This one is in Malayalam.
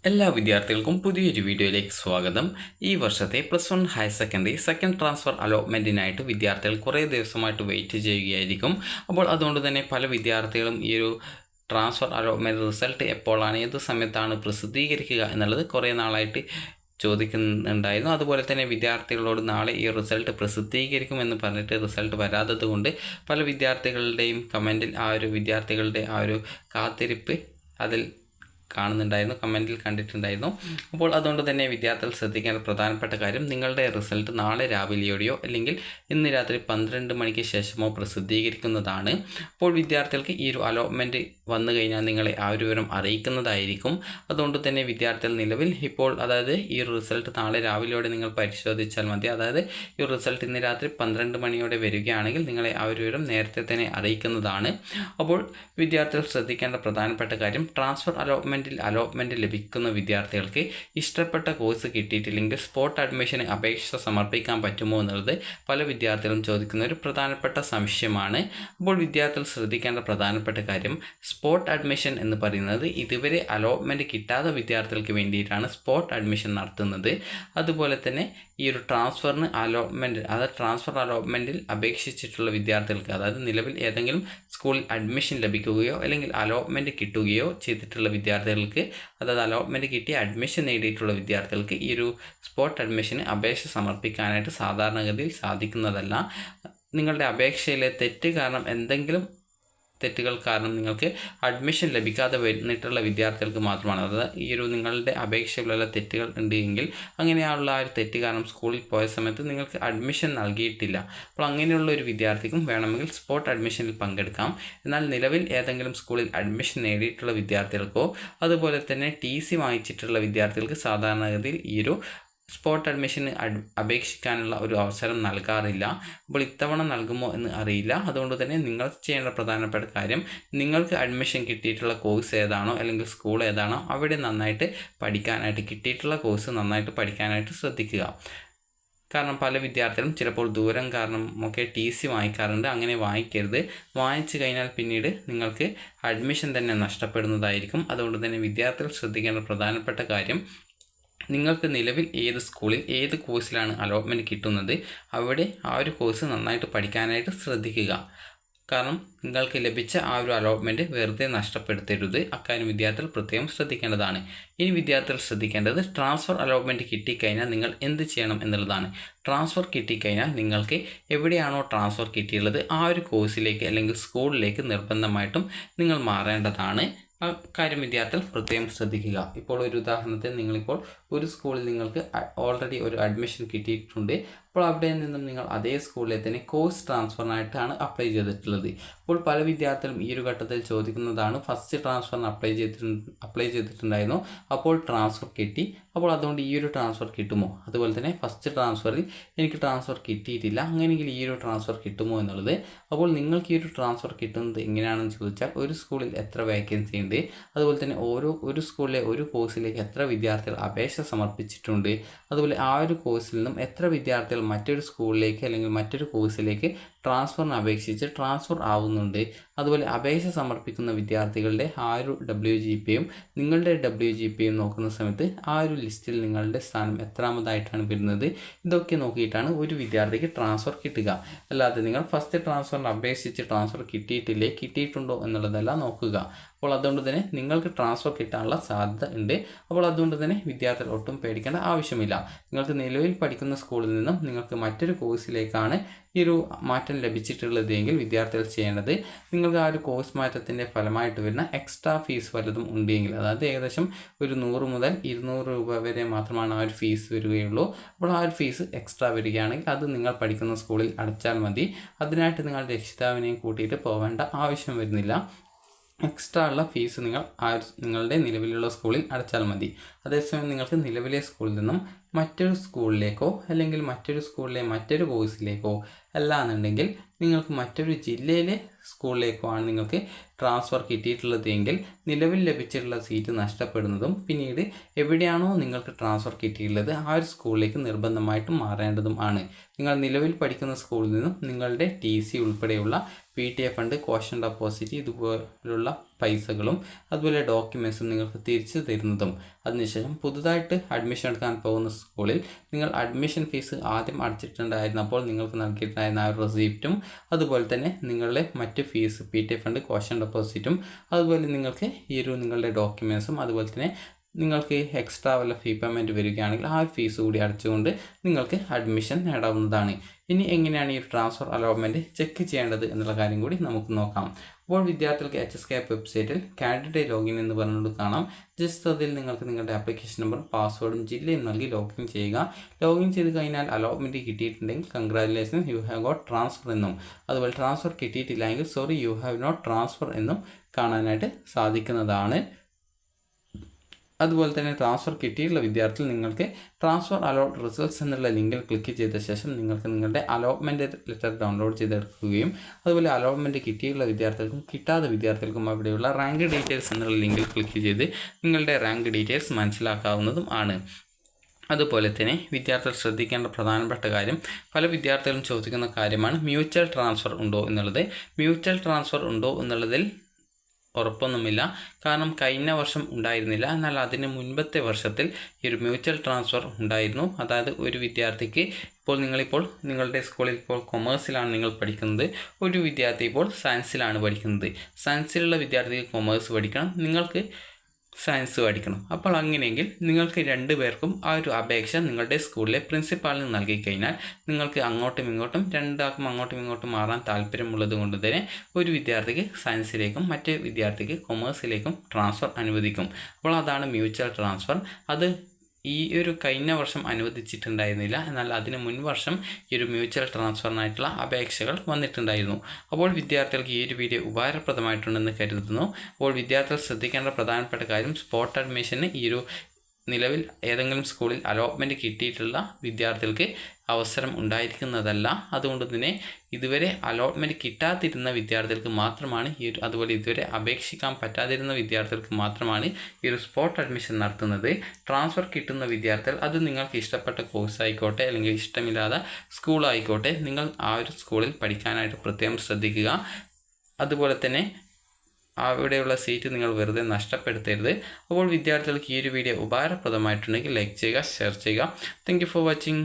എല്ലാ വിദ്യാർത്ഥികൾക്കും പുതിയൊരു വീഡിയോയിലേക്ക് സ്വാഗതം. ഈ വർഷത്തെ +1 ഹയർ സെക്കൻഡറി സെക്കൻഡ് ട്രാൻസ്ഫർ അലോട്ട്മെൻറ്റിനായിട്ട് വിദ്യാർത്ഥികൾ കുറേ ദിവസമായിട്ട് വെയിറ്റ് ചെയ്യുകയായിരിക്കും. അപ്പോൾ അതുകൊണ്ട് തന്നെ പല വിദ്യാർത്ഥികളും ഈ ഒരു ട്രാൻസ്ഫർ അലോട്ട്മെൻറ്റ് റിസൾട്ട് എപ്പോഴാണ്, ഏത് സമയത്താണ് പ്രസിദ്ധീകരിക്കുക എന്നുള്ളത് കുറേ നാളായിട്ട് ചോദിക്കുന്നുണ്ടായിരുന്നു. അതുപോലെ തന്നെ വിദ്യാർത്ഥികളോട് നാളെ ഈ റിസൾട്ട് പ്രസിദ്ധീകരിക്കുമെന്ന് പറഞ്ഞിട്ട് റിസൾട്ട് വരാത്തത് കൊണ്ട് പല വിദ്യാർത്ഥികളുടെയും കമൻറ്റിൽ വിദ്യാർത്ഥികളുടെ കാത്തിരിപ്പ് അതിൽ കാണുന്നുണ്ടായിരുന്നു, കമൻറ്റിൽ കണ്ടിട്ടുണ്ടായിരുന്നു. അപ്പോൾ അതുകൊണ്ട് തന്നെ വിദ്യാർത്ഥികൾ ശ്രദ്ധിക്കേണ്ട പ്രധാനപ്പെട്ട കാര്യം, നിങ്ങളുടെ റിസൾട്ട് നാളെ രാവിലെയോടെയോ അല്ലെങ്കിൽ ഇന്ന് രാത്രി 12 മണിക്ക് ശേഷമോ പ്രസിദ്ധീകരിക്കുന്നതാണ്. അപ്പോൾ വിദ്യാർത്ഥികൾക്ക് ഈ ഒരു അലോട്ട്മെൻറ്റ് വന്നു കഴിഞ്ഞാൽ നിങ്ങളെ വിവരം അറിയിക്കുന്നതായിരിക്കും. അതുകൊണ്ട് തന്നെ വിദ്യാർത്ഥികൾ നിലവിൽ ഇപ്പോൾ ഈ ഒരു റിസൾട്ട് നാളെ രാവിലെയോടെ നിങ്ങൾ പരിശോധിച്ചാൽ മതി. ഈ ഒരു റിസൾട്ട് ഇന്ന് രാത്രി 12 മണിയോടെ വരികയാണെങ്കിൽ നിങ്ങളെ വിവരം നേരത്തെ തന്നെ അറിയിക്കുന്നതാണ്. അപ്പോൾ വിദ്യാർത്ഥികൾ ശ്രദ്ധിക്കേണ്ട പ്രധാനപ്പെട്ട കാര്യം, ട്രാൻസ്ഫർ അലോട്ട്മെൻറ്റ് ലഭിക്കുന്ന വിദ്യാർത്ഥികൾക്ക് ഇഷ്ടപ്പെട്ട കോഴ്സ് കിട്ടിയിട്ടില്ലെങ്കിൽ സ്പോട്ട് അഡ്മിഷന് അപേക്ഷ സമർപ്പിക്കാൻ പറ്റുമോ എന്നുള്ളത് പല വിദ്യാർത്ഥികളും ചോദിക്കുന്ന ഒരു പ്രധാനപ്പെട്ട സംശയമാണ്. അപ്പോൾ വിദ്യാർത്ഥികൾ ശ്രദ്ധിക്കേണ്ട പ്രധാനപ്പെട്ട കാര്യം, സ്പോട്ട് അഡ്മിഷൻ എന്ന് പറയുന്നത് ഇതുവരെ അലോട്ട്മെൻറ്റ് കിട്ടാത്ത വിദ്യാർത്ഥികൾക്ക് വേണ്ടിയിട്ടാണ് സ്പോട്ട് അഡ്മിഷൻ നടത്തുന്നത്. അതുപോലെ തന്നെ ഈ ഒരു ട്രാൻസ്ഫർ അലോട്ട്മെൻറ്റിൽ അപേക്ഷിച്ചിട്ടുള്ള വിദ്യാർത്ഥികൾക്ക്, നിലവിൽ ഏതെങ്കിലും സ്കൂളിൽ അഡ്മിഷൻ ലഭിക്കുകയോ അല്ലെങ്കിൽ അലോട്ട്മെൻറ്റ് കിട്ടുകയോ ചെയ്തിട്ടുള്ള വിദ്യാർത്ഥികൾക്ക്, അലോട്ട്മെൻറ്റ് കിട്ടി അഡ്മിഷൻ നേടിയിട്ടുള്ള വിദ്യാർത്ഥികൾക്ക് ഈ ഒരു സ്പോട്ട് അഡ്മിഷന് അപേക്ഷ സമർപ്പിക്കാനായിട്ട് സാധാരണഗതിയിൽ സാധിക്കുന്നതല്ല. നിങ്ങളുടെ അപേക്ഷയിലെ എന്തെങ്കിലും തെറ്റുകൾ കാരണം നിങ്ങൾക്ക് അഡ്മിഷൻ ലഭിക്കാതെ വന്നിട്ടുള്ള വിദ്യാർത്ഥികൾക്ക് മാത്രമാണ്, ഈ ഒരു നിങ്ങളുടെ അപേക്ഷയിലുള്ള തെറ്റുകൾ ഉണ്ടെങ്കിൽ അങ്ങനെയുള്ള ഒരു തെറ്റ് കാരണം സ്കൂളിൽ പോയ സമയത്ത് നിങ്ങൾക്ക് അഡ്മിഷൻ നൽകിയിട്ടില്ല. അപ്പോൾ അങ്ങനെയുള്ള ഒരു വിദ്യാർത്ഥിക്കും വേണമെങ്കിൽ സ്പോട്ട് അഡ്മിഷനിൽ പങ്കെടുക്കാം. എന്നാൽ നിലവിൽ ഏതെങ്കിലും സ്കൂളിൽ അഡ്മിഷൻ നേടിയിട്ടുള്ള വിദ്യാർത്ഥികൾക്കോ അതുപോലെ തന്നെ TC വാങ്ങിച്ചിട്ടുള്ള വിദ്യാർത്ഥികൾക്ക് സാധാരണഗതിയിൽ ഈ ഒരു സ്പോട്ട് അഡ്മിഷന് അപേക്ഷിക്കാനുള്ള ഒരു അവസരം നൽകാറില്ല. അപ്പോൾ ഇത്തവണ നൽകുമോ എന്ന് അറിയില്ല. അതുകൊണ്ട് തന്നെ നിങ്ങൾ ചെയ്യേണ്ട പ്രധാനപ്പെട്ട കാര്യം, നിങ്ങൾക്ക് അഡ്മിഷൻ കിട്ടിയിട്ടുള്ള കോഴ്സ് ഏതാണോ അല്ലെങ്കിൽ സ്കൂൾ ഏതാണോ അവിടെ നന്നായിട്ട് പഠിക്കാനായിട്ട്, കിട്ടിയിട്ടുള്ള കോഴ്സ് നന്നായിട്ട് പഠിക്കാനായിട്ട് ശ്രദ്ധിക്കുക. കാരണം പല വിദ്യാർത്ഥികളും ചിലപ്പോൾ ദൂരം കാരണം ഒക്കെ TC വാങ്ങിക്കാറുണ്ട്. അങ്ങനെ വാങ്ങിക്കരുത്. വാങ്ങിച്ചു കഴിഞ്ഞാൽ പിന്നീട് നിങ്ങൾക്ക് അഡ്മിഷൻ തന്നെ നഷ്ടപ്പെടുന്നതായിരിക്കും. അതുകൊണ്ട് തന്നെ വിദ്യാർത്ഥികൾ ശ്രദ്ധിക്കേണ്ട പ്രധാനപ്പെട്ട കാര്യം, നിങ്ങൾക്ക് നിലവിൽ ഏത് സ്കൂളിൽ ഏത് കോഴ്സിലാണ് അലോട്ട്മെൻറ്റ് കിട്ടുന്നത് അവിടെ ഒരു കോഴ്സ് നന്നായിട്ട് പഠിക്കാനായിട്ട് ശ്രദ്ധിക്കുക. കാരണം നിങ്ങൾക്ക് ലഭിച്ച ഒരു അലോട്ട്മെൻറ്റ് വെറുതെ നഷ്ടപ്പെടുത്തരുത്. അക്കാര്യം വിദ്യാർത്ഥികൾ പ്രത്യേകം ശ്രദ്ധിക്കേണ്ടതാണ്. ഇനി വിദ്യാർത്ഥികൾ ശ്രദ്ധിക്കേണ്ടത്, ട്രാൻസ്ഫർ അലോട്ട്മെൻറ്റ് കിട്ടിക്കഴിഞ്ഞാൽ നിങ്ങൾ എന്ത് ചെയ്യണം എന്നുള്ളതാണ്. ട്രാൻസ്ഫർ കിട്ടിക്കഴിഞ്ഞാൽ നിങ്ങൾക്ക് എവിടെയാണോ ട്രാൻസ്ഫർ കിട്ടിയുള്ളത് ഒരു കോഴ്സിലേക്ക് അല്ലെങ്കിൽ സ്കൂളിലേക്ക് നിർബന്ധമായിട്ടും നിങ്ങൾ മാറേണ്ടതാണ്. ആ കാര്യം വിദ്യാർത്ഥികൾ പ്രത്യേകം ശ്രദ്ധിക്കുക. ഇപ്പോൾ ഒരു ഉദാഹരണത്തിന്, നിങ്ങളിപ്പോൾ ഒരു സ്കൂളിൽ നിങ്ങൾക്ക് ഓൾറെഡി ഒരു അഡ്മിഷൻ കിട്ടിയിട്ടുണ്ട്. അപ്പോൾ അവിടെ നിന്നും നിങ്ങൾ അതേ സ്കൂളിലെ തന്നെ കോഴ്സ് ട്രാൻസ്ഫറിനായിട്ടാണ് അപ്ലൈ ചെയ്തിട്ടുള്ളത്. അപ്പോൾ പല വിദ്യാർത്ഥികളും ഈ ഒരു ഘട്ടത്തിൽ ചോദിക്കുന്നതാണ്, ഫസ്റ്റ് ട്രാൻസ്ഫറിന് അപ്ലൈ ചെയ്തിട്ടുണ്ടായിരുന്നു, അപ്പോൾ ട്രാൻസ്ഫർ കിട്ടി, അപ്പോൾ അതുകൊണ്ട് ഈ ഒരു ട്രാൻസ്ഫർ കിട്ടുമോ? അതുപോലെ തന്നെ ഫസ്റ്റ് ട്രാൻസ്ഫറിൽ എനിക്ക് ട്രാൻസ്ഫർ കിട്ടിയിട്ടില്ല, അങ്ങനെയെങ്കിൽ ഈ ഒരു ട്രാൻസ്ഫർ കിട്ടുമോ എന്നുള്ളത്. അപ്പോൾ നിങ്ങൾക്ക് ഈ ഒരു ട്രാൻസ്ഫർ കിട്ടുന്നത് എങ്ങനെയാണെന്ന് ചോദിച്ചാൽ, ഒരു സ്കൂളിൽ എത്ര വേക്കൻസി ഉണ്ട്, അതുപോലെ തന്നെ ഒരു സ്കൂളിലെ ഒരു കോഴ്സിലേക്ക് എത്ര വിദ്യാർത്ഥികൾ അപേക്ഷ സമർപ്പിച്ചിട്ടുണ്ട്, അതുപോലെ ഒരു കോഴ്സിൽ നിന്നും എത്ര വിദ്യാർത്ഥികൾ മറ്റൊരു സ്കൂളിലേക്ക് അല്ലെങ്കിൽ മറ്റൊരു കോഴ്സിലേക്ക് ട്രാൻസ്ഫറിന് അപേക്ഷിച്ച് ട്രാൻസ്ഫർ ആവുന്നുണ്ട്, അതുപോലെ അപേക്ഷ സമർപ്പിക്കുന്ന വിദ്യാർത്ഥികളുടെ ഒരു WGPയും നിങ്ങളുടെ WGPയും നോക്കുന്ന സമയത്ത് ഒരു ലിസ്റ്റിൽ നിങ്ങളുടെ സ്ഥാനം എത്രാമതായിട്ടാണ് വരുന്നത്, ഇതൊക്കെ നോക്കിയിട്ടാണ് ഒരു വിദ്യാർത്ഥിക്ക് ട്രാൻസ്ഫർ കിട്ടുക. അല്ലാതെ നിങ്ങൾ ഫസ്റ്റ് ട്രാൻസ്ഫറിന് അപേക്ഷിച്ച് ട്രാൻസ്ഫർ കിട്ടിയിട്ടുണ്ടോ എന്നുള്ളതല്ല നോക്കുക. അപ്പോൾ അതുകൊണ്ട് തന്നെ നിങ്ങൾക്ക് ട്രാൻസ്ഫർ കിട്ടാനുള്ള സാധ്യത ഉണ്ട്. അപ്പോൾ അതുകൊണ്ട് തന്നെ വിദ്യാർത്ഥികൾ ഒട്ടും പേടിക്കേണ്ട ആവശ്യമില്ല. നിങ്ങൾക്ക് നിലവിൽ പഠിക്കുന്ന സ്കൂളിൽ നിന്നും നിങ്ങൾക്ക് മറ്റൊരു കോഴ്സിലേക്കാണ് ഈ ഒരു മാറ്റം ലഭിച്ചിട്ടുള്ളത് എങ്കിൽ വിദ്യാർത്ഥികൾ ചെയ്യേണ്ടത്, നിങ്ങൾക്ക് ഒരു കോഴ്സ് മാറ്റത്തിൻ്റെ ഫലമായിട്ട് വരുന്ന എക്സ്ട്രാ ഫീസ് വല്ലതും ഉണ്ടെങ്കിൽ, ഏകദേശം ഒരു 100 മുതൽ 200 രൂപ വരെ മാത്രമാണ് ഒരു ഫീസ് വരികയുള്ളൂ. അപ്പോൾ ഒരു ഫീസ് എക്സ്ട്രാ വരികയാണെങ്കിൽ അത് നിങ്ങൾ പഠിക്കുന്ന സ്കൂളിൽ അടച്ചാൽ മതി. അതിനായിട്ട് നിങ്ങൾ രക്ഷിതാവിനെയും കൂട്ടിയിട്ട് പോവേണ്ട ആവശ്യം വരുന്നില്ല. എക്സ്ട്രാ ഉള്ള ഫീസ് നിങ്ങൾ നിങ്ങളുടെ നിലവിലുള്ള സ്കൂളിൽ അടച്ചാൽ മതി. അതേസമയം നിങ്ങൾക്ക് നിലവിലെ സ്കൂളിൽ നിന്നും മറ്റൊരു സ്കൂളിലേക്കോ അല്ലെങ്കിൽ മറ്റൊരു സ്കൂളിലെ മറ്റൊരു കോഴ്സിലേക്കോ അല്ലാന്നുണ്ടെങ്കിൽ നിങ്ങൾക്ക് മറ്റൊരു ജില്ലയിലെ സ്കൂളിലേക്കോ ആണ് നിങ്ങൾക്ക് ട്രാൻസ്ഫർ കിട്ടിയിട്ടുള്ളത് എങ്കിൽ നിലവിൽ ലഭിച്ചിട്ടുള്ള സീറ്റ് നഷ്ടപ്പെടുന്നതും പിന്നീട് എവിടെയാണോ നിങ്ങൾക്ക് ട്രാൻസ്ഫർ കിട്ടിയിട്ടുള്ളത് ആ ഒരു സ്കൂളിലേക്ക് നിർബന്ധമായിട്ടും മാറേണ്ടതും ആണ്. നിങ്ങൾ നിലവിൽ പഠിക്കുന്ന സ്കൂളിൽ നിന്നും നിങ്ങളുടെ TC ഉൾപ്പെടെയുള്ള PTA ഫണ്ട്, കോഷൻ ഡെപ്പോസിറ്റ് ഇതുപോലുള്ള പൈസകളും അതുപോലെ ഡോക്യുമെൻസും നിങ്ങൾക്ക് തിരിച്ചു തരുന്നതും അതിനുശേഷം പുതുതായിട്ട് അഡ്മിഷൻ എടുക്കാൻ പോകുന്ന സ്കൂളിൽ നിങ്ങൾ അഡ്മിഷൻ ഫീസ് ആദ്യം അടച്ചിട്ടുണ്ടായിരുന്നപ്പോൾ നിങ്ങൾക്ക് നൽകിയിട്ടുണ്ടായിരുന്ന ആ റെസിപ്റ്റും അതുപോലെ തന്നെ നിങ്ങളുടെ മറ്റ് ഫീസ് PTA ഫണ്ട്, കോഷൻ ഡെപ്പോസിറ്റും അതുപോലെ നിങ്ങൾക്ക് നിങ്ങളുടെ ഡോക്യുമെൻസും അതുപോലെ തന്നെ നിങ്ങൾക്ക് എക്സ്ട്രാ വല്ല ഫീ പേയ്മെൻറ്റ് വരികയാണെങ്കിൽ ആ ഫീസ് കൂടി അടച്ചുകൊണ്ട് നിങ്ങൾക്ക് അഡ്മിഷൻ നേടാവുന്നതാണ്. ഇനി എങ്ങനെയാണ് ഈ ട്രാൻസ്ഫർ അലോട്ട്മെൻറ്റ് ചെക്ക് ചെയ്യേണ്ടത് എന്നുള്ള കാര്യം കൂടി നമുക്ക് നോക്കാം. അപ്പോൾ വിദ്യാർത്ഥികൾക്ക് HSCAP വെബ്സൈറ്റിൽ കാൻഡിഡേറ്റ് ലോഗിൻ എന്ന് പറഞ്ഞുകൊണ്ട് കാണാം. ജസ്റ്റ് അതിൽ നിങ്ങൾക്ക് നിങ്ങളുടെ ആപ്ലിക്കേഷൻ നമ്പറും പാസ്വേഡും ജില്ലയും നൽകി ലോഗിൻ ചെയ്യുക. ലോഗിൻ ചെയ്ത് കഴിഞ്ഞാൽ അലോട്ട്മെൻറ്റ് കിട്ടിയിട്ടുണ്ടെങ്കിൽ congratulation, you have got transfer എന്നും അതുപോലെ ട്രാൻസ്ഫർ കിട്ടിയിട്ടില്ലെങ്കിൽ sorry you have not transfer എന്നും കാണാനായിട്ട് സാധിക്കുന്നതാണ്. അതുപോലെ തന്നെ ട്രാൻസ്ഫർ കിട്ടിയിട്ടുള്ള വിദ്യാർത്ഥികൾ നിങ്ങൾക്ക് ട്രാൻസ്ഫർ അലോട്ട് റിസൾട്ട്സ് എന്നുള്ള ലിങ്കിൽ ക്ലിക്ക് ചെയ്ത ശേഷം നിങ്ങൾക്ക് നിങ്ങളുടെ അലോട്ട്മെൻറ്റ് ലെറ്റർ ഡൗൺലോഡ് ചെയ്തെടുക്കുകയും അതുപോലെ അലോട്ട്മെൻറ്റ് കിട്ടിയിട്ടുള്ള വിദ്യാർത്ഥികൾക്കും കിട്ടാത്ത വിദ്യാർത്ഥികൾക്കും അവിടെയുള്ള റാങ്ക് ഡീറ്റെയിൽസ് എന്നുള്ള ലിങ്കിൽ ക്ലിക്ക് ചെയ്ത് നിങ്ങളുടെ റാങ്ക് ഡീറ്റെയിൽസ് മനസ്സിലാക്കാവുന്നതും ആണ്. അതുപോലെ തന്നെ വിദ്യാർത്ഥികൾ ശ്രദ്ധിക്കേണ്ട പ്രധാനപ്പെട്ട കാര്യം, പല വിദ്യാർത്ഥികളും ചോദിക്കുന്ന കാര്യമാണ് മ്യൂച്വൽ ട്രാൻസ്ഫർ ഉണ്ടോ എന്നുള്ളത്. മ്യൂച്വൽ ട്രാൻസ്ഫർ ഉണ്ടോ എന്നുള്ളതിൽ ഉറപ്പൊന്നുമില്ല. കാരണം കഴിഞ്ഞ വർഷം ഉണ്ടായിരുന്നില്ല, എന്നാൽ അതിന് മുൻപത്തെ വർഷത്തിൽ ഈ ഒരു മ്യൂച്വൽ ട്രാൻസ്ഫർ ഉണ്ടായിരുന്നു. അതായത് ഒരു വിദ്യാർത്ഥിക്ക് നിങ്ങളിപ്പോൾ നിങ്ങളുടെ സ്കൂളിൽ ഇപ്പോൾ കൊമേഴ്സിലാണ് നിങ്ങൾ പഠിക്കുന്നത്, ഒരു വിദ്യാർത്ഥി ഇപ്പോൾ സയൻസിലാണ് പഠിക്കുന്നത്. സയൻസിലുള്ള വിദ്യാർത്ഥിക്ക് കൊമേഴ്സ് പഠിക്കണം, നിങ്ങൾക്ക് സയൻസ് പഠിക്കണം. അപ്പോൾ അങ്ങനെയെങ്കിൽ നിങ്ങൾക്ക് രണ്ടുപേർക്കും ആ ഒരു അപേക്ഷ നിങ്ങളുടെ സ്കൂളിലെ പ്രിൻസിപ്പാളിന് നൽകി കഴിഞ്ഞാൽ നിങ്ങൾക്ക് അങ്ങോട്ടും ഇങ്ങോട്ടും രണ്ടാൾക്കും അങ്ങോട്ടും ഇങ്ങോട്ടും മാറാൻ താല്പര്യമുള്ളത് കൊണ്ട് തന്നെ ഒരു വിദ്യാർത്ഥിക്ക് സയൻസിലേക്കും മറ്റേ വിദ്യാർത്ഥിക്ക് കൊമേഴ്സിലേക്കും ട്രാൻസ്ഫർ അനുവദിക്കും. അപ്പോൾ അതാണ് മ്യൂച്വൽ ട്രാൻസ്ഫർ. അത് ഈ ഒരു കഴിഞ്ഞ വർഷം അനുവദിച്ചിട്ടുണ്ടായിരുന്നില്ല, എന്നാൽ അതിന് മുൻ വർഷം ഈ ഒരു മ്യൂച്വൽ ട്രാൻസ്ഫറിനായിട്ടുള്ള അപേക്ഷകൾ വന്നിട്ടുണ്ടായിരുന്നു. അപ്പോൾ വിദ്യാർത്ഥികൾക്ക് ഈ ഒരു വീഡിയോ ഉപകാരപ്രദമായിട്ടുണ്ടെന്ന് കരുതുന്നു. അപ്പോൾ വിദ്യാർത്ഥികൾ ശ്രദ്ധിക്കേണ്ട പ്രധാനപ്പെട്ട കാര്യം, സ്പോട്ട് അഡ്മിഷന് ഈ ഒരു നിലവിൽ ഏതെങ്കിലും സ്കൂളിൽ അലോട്ട്മെൻറ്റ് കിട്ടിയിട്ടുള്ള വിദ്യാർത്ഥികൾക്ക് അവസരം ഉണ്ടായിരിക്കുന്നതല്ല. അതുകൊണ്ട് തന്നെ ഇതുവരെ അലോട്ട്മെൻറ്റ് കിട്ടാതിരുന്ന വിദ്യാർത്ഥികൾക്ക് മാത്രമാണ് അതുപോലെ ഇതുവരെ അപേക്ഷിക്കാൻ പറ്റാതിരുന്ന വിദ്യാർത്ഥികൾക്ക് മാത്രമാണ് ഈ ഒരു സ്പോട്ട് അഡ്മിഷൻ നടത്തുന്നത്. ട്രാൻസ്ഫർ കിട്ടുന്ന വിദ്യാർത്ഥികൾ അത് നിങ്ങൾക്ക് ഇഷ്ടപ്പെട്ട കോഴ്സ് ആയിക്കോട്ടെ അല്ലെങ്കിൽ ഇഷ്ടമില്ലാത്ത സ്കൂളായിക്കോട്ടെ, നിങ്ങൾ ആ ഒരു സ്കൂളിൽ പഠിക്കാനായിട്ട് പ്രത്യേകം ശ്രദ്ധിക്കുക. അതുപോലെ തന്നെ അവിടെയുള്ള സീറ്റ് നിങ്ങൾ വെറുതെ നഷ്ടപ്പെടുത്തരുത്. അപ്പോൾ വിദ്യാർത്ഥികൾക്ക് ഈ ഒരു വീഡിയോ ഉപകാരപ്രദമായിട്ടുണ്ടെങ്കിൽ ലൈക്ക് ചെയ്യുക, ഷെയർ ചെയ്യുക. Thank you for watching.